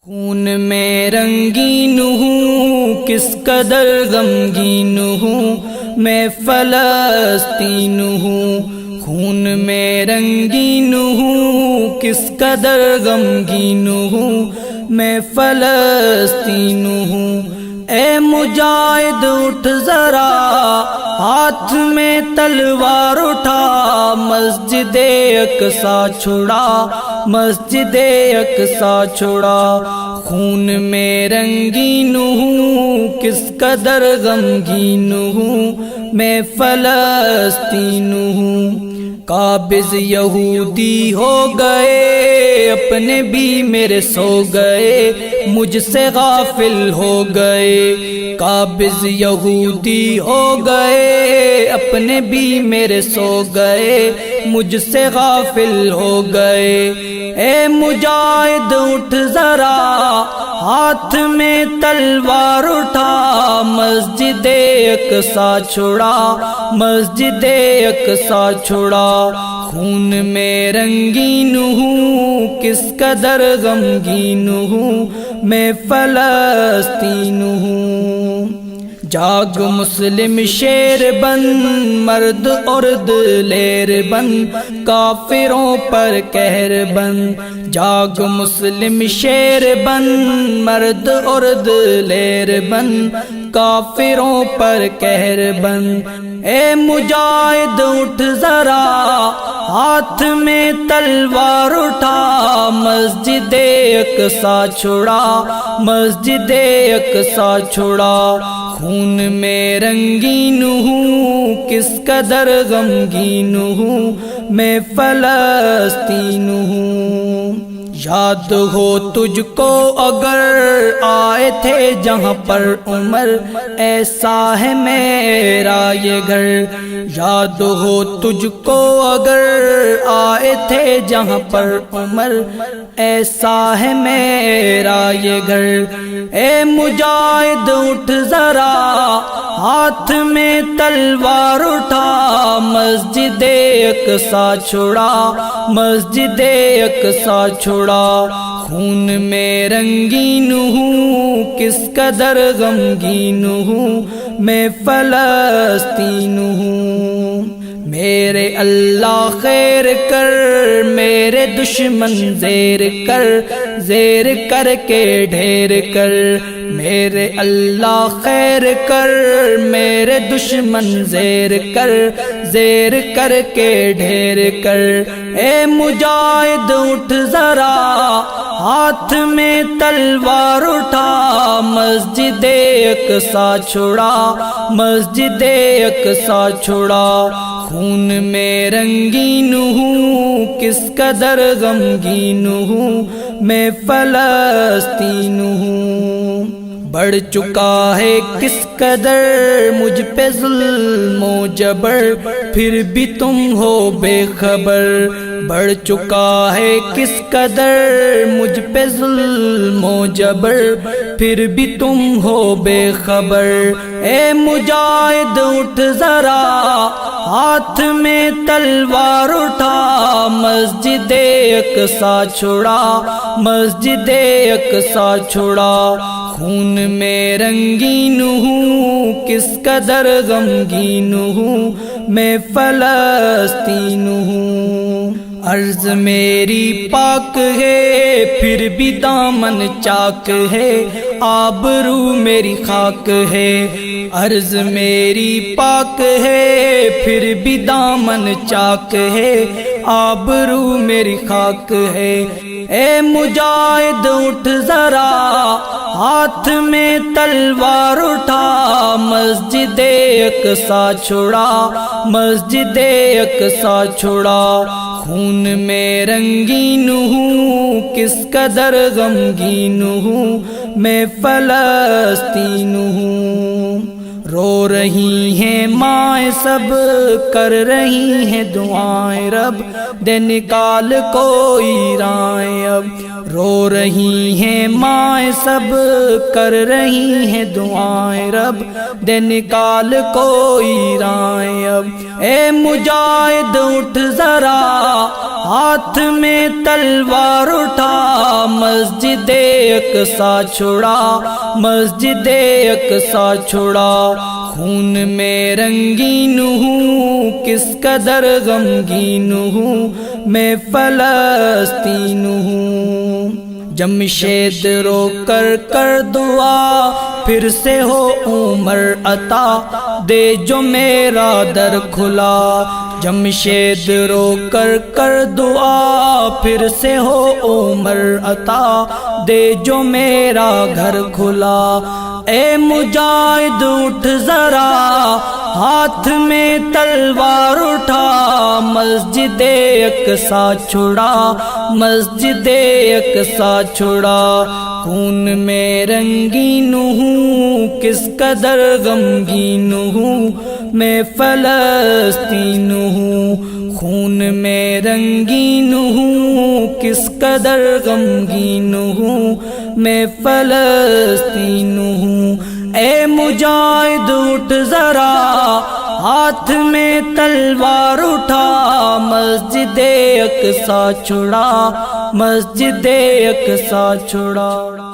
خون میں رنگین ہوں کس قدر غمگین ہوں میں فلسطین ہوں، خون میں رنگین ہوں کس قدر غمگین ہوں میں فلسطین ہوں۔ اے مجاہد اٹھ ذرا ہاتھ میں تلوار اٹھا، مسجد اقصی چھڑا، مسجد اقصی چھڑا۔ خون میں رنگین ہوں کس قدر غمگین ہوں میں فلسطین ہوں۔ قابض یہودی ہو گئے اپنے بھی میرے سو گئے، مجھ سے غافل ہو گئے۔ قابض یہودی ہو گئے اپنے بھی میرے سو گئے، مجھ سے غافل ہو گئے۔ اے مجاہد اٹھ ذرا ہاتھ میں تلوار اٹھا، مسجد اقصی چھڑا، مسجد اقصی چھڑا۔ خون میں رنگین ہوں کس قدر غمگین ہوں میں فلسطین ہوں۔ جاگ مسلم شیر بن، مرد عرد لیر بن، کافروں پر قہر بن۔ جاگ مسلم شیر بن، مرد عرد لیر بن، کافروں پر قہر بن۔ اے مجاہد اٹھ ذرا ہاتھ میں تلوار اٹھا، مسجد اقصی چھڑا، مسجد اقصی چھڑا۔ خون میں رنگین ہوں کس قدر غمگین ہوں میں فلسطین ہوں۔ یاد ہو تجھ کو اگر آئے تھے جہاں پر عمر، ایسا ہے میرا یہ گھر۔ یاد ہو تجھ کو اگر آئے تھے جہاں پر عمر، ایسا ہے میرا یہ گھر۔ اے مجاہد اٹھ ذرا ہاتھ میں تلوار اٹھا، مسجد اقصی چھڑا، مسجد اقصی چھڑا۔ خون میں رنگین ہوں کس قدر غمگین ہوں میں فلسطین ہوں۔ میرے اللہ خیر کر، میرے دشمن زیر کر، زیر کر کے ڈھیر کر۔ میرے اللہ خیر کر، میرے دشمن زیر کر، زیر کر کے ڈھیر کر۔ اے مجاہد اٹھ ذرا ہاتھ میں تلوار اٹھا، مسجد اقصی چھڑا، مسجد اقصی چھڑا۔ خون میں رنگین ہوں کس قدر غمگین ہوں میں فلسطین ہوں۔ بڑھ چکا ہے کس قدر مجھ پہ ظلم و جبر، پھر بھی تم ہو بے خبر۔ بڑھ چکا ہے کس قدر مجھ پہ ظلم و جبر، پھر بھی تم ہو بے خبر۔ اے مجاہد اٹھ ذرا ہاتھ میں تلوار اٹھا، مسجد اقصی چھڑا، مسجد اقصی چھڑا۔ خون میں رنگین ہوں کس قدر غمگین ہوں میں فلسطین ہوں۔ عرض میری پاک ہے پھر بھی دامن چاک ہے، آبرو میری خاک ہے۔ عرض میری پاک ہے پھر بھی دامن چاک ہے، آبرو میری خاک ہے۔ اے مجاہد اٹھ ذرا ہاتھ میں تلوار اٹھا، مسجد اقصی چھڑا، مسجد اقصی چھڑا۔ خون میں رنگین ہوں کس قدر غمگین ہوں میں فلسطین ہوں۔ رو رہی ہیں مائیں سب، کر رہی ہیں دعائیں رب، دے نکال کوئی رائیں اب۔ رو رہی ہیں مائیں سب کر رہی ہیں دعائیں رب دے نکال کوئی رائیں اب اے مجاہد اٹھ ذرا ہاتھ میں تلوار اٹھا مسجد اقصی چھڑا مسجد اقصی چھڑا خون میں رنگین ہوں کس قدر غمگین ہوں میں فلسطین ہوں جمشید رو کر دعا پھر سے ہو عمر عطا دے جو میرا در کھلا جمشید رو کر دعا پھر سے ہو عمر عطا دے جو میرا گھر کھلا اے مجاہد اٹھ ذرا ہاتھ میں تلوار اٹھا مسجد اقصی چھڑا مسجد اقصی چھڑا خون میں رنگین ہوں کس قدر غمگین ہوں میں فلسطین ہوں خون میں رنگین ہوں کس قدر غمگین ہوں میں فلسطین ہوں اے مجاہد اٹھ ذرا ہاتھ میں تلوار اٹھا مسجد اقصی چھڑا مسجد اقصی چھڑا